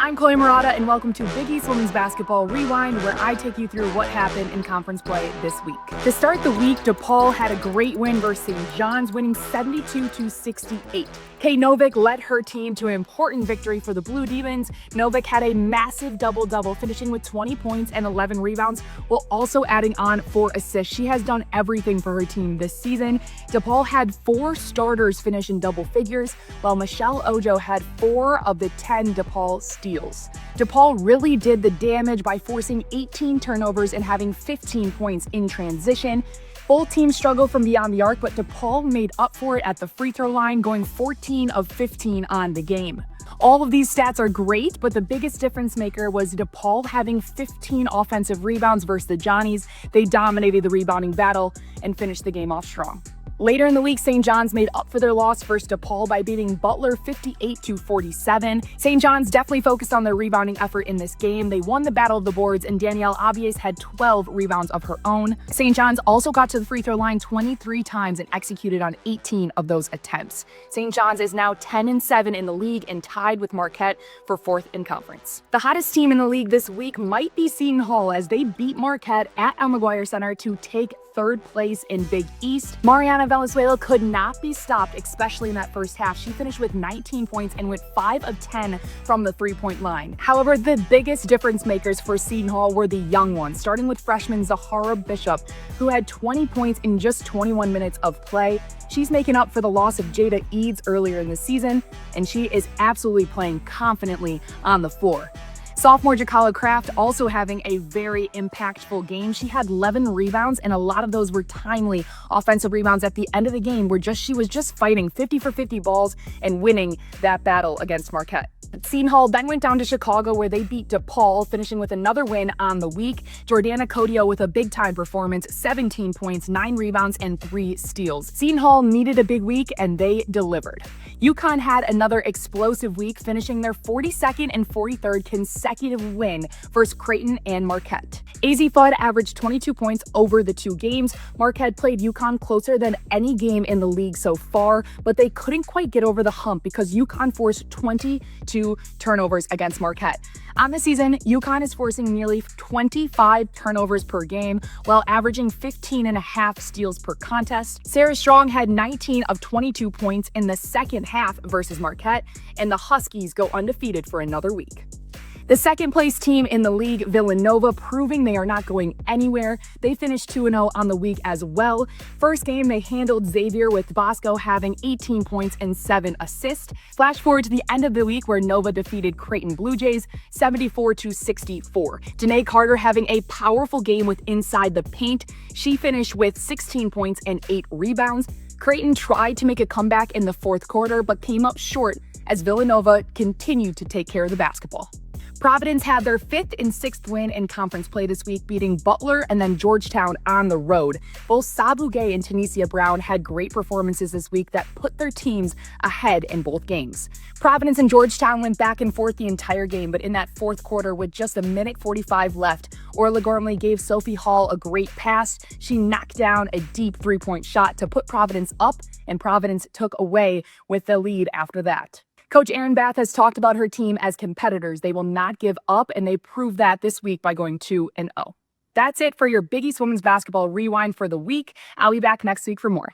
I'm Chloe Marotta, and welcome to Big East Women's Basketball Rewind, where I take you through what happened in conference play this week. To start the week, DePaul had a great win versus St. John's, winning 72-68. Kay Novick led her team to an important victory for the Blue Demons. Novick had a massive double-double, finishing with 20 points and 11 rebounds, while also adding on 4 assists. She has done everything for her team this season. DePaul had 4 starters finish in double figures, while Michelle Ojo had 4 of the 10 DePaul steals. DePaul really did the damage by forcing 18 turnovers and having 15 points in transition. Both teams struggled from beyond the arc, but DePaul made up for it at the free throw line, going 14 of 15 on the game. All of these stats are great, but the biggest difference maker was DePaul having 15 offensive rebounds versus the Johnnies. They dominated the rebounding battle and finished the game off strong. Later in the week, St. John's made up for their loss versus DePaul by beating Butler 58-47. St. John's definitely focused on their rebounding effort in this game. They won the battle of the boards, and Danielle Abies had 12 rebounds of her own. St. John's also got to the free throw line 23 times and executed on 18 of those attempts. St. John's is now 10-7 in the league and tied with Marquette for 4th in conference. The hottest team in the league this week might be Seton Hall, as they beat Marquette at Al McGuire Center to take 3rd place in Big East. Mariana Valenzuela could not be stopped, especially in that first half. She finished with 19 points and went 5 of 10 from the three-point line. However, the biggest difference makers for Seton Hall were the young ones, starting with freshman Zahara Bishop, who had 20 points in just 21 minutes of play. She's making up for the loss of Jada Eads earlier in the season, and she is absolutely playing confidently on the floor. Sophomore Jakala Kraft also having a very impactful game. She had 11 rebounds, and a lot of those were timely offensive rebounds at the end of the game, where she was just fighting 50 for 50 balls and winning that battle against Marquette. Seton Hall then went down to Chicago, where they beat DePaul, finishing with another win on the week. Jordana Codio with a big-time performance, 17 points, 9 rebounds, and 3 steals. Seton Hall needed a big week, and they delivered. UConn had another explosive week, finishing their 42nd and 43rd consecutive win versus Creighton and Marquette. AZ Fudd averaged 22 points over the 2 games. Marquette played UConn closer than any game in the league so far, but they couldn't quite get over the hump because UConn forced 22 turnovers against Marquette. On the season, UConn is forcing nearly 25 turnovers per game, while averaging 15.5 steals per contest. Sarah Strong had 19 of 22 points in the second half versus Marquette, and the Huskies go undefeated for another week. The second-place team in the league, Villanova, proving they are not going anywhere. They finished 2-0 on the week as well. First game, they handled Xavier, with Bosco having 18 points and 7 assists. Flash forward to the end of the week, where Nova defeated Creighton Blue Jays 74-64. Janae Carter having a powerful game with inside the paint. She finished with 16 points and 8 rebounds. Creighton tried to make a comeback in the 4th quarter, but came up short as Villanova continued to take care of the basketball. Providence had their 5th and 6th win in conference play this week, beating Butler and then Georgetown on the road. Both Sabu Gay and Tanisha Brown had great performances this week that put their teams ahead in both games. Providence and Georgetown went back and forth the entire game, but in that 4th quarter, with just a minute 45 left, Orla Gormley gave Sophie Hall a great pass. She knocked down a deep 3-point shot to put Providence up, and Providence took away with the lead after that. Coach Erin Bath has talked about her team as competitors. They will not give up, and they proved that this week by going 2-0. That's it for your Big East Women's Basketball Rewind for the week. I'll be back next week for more.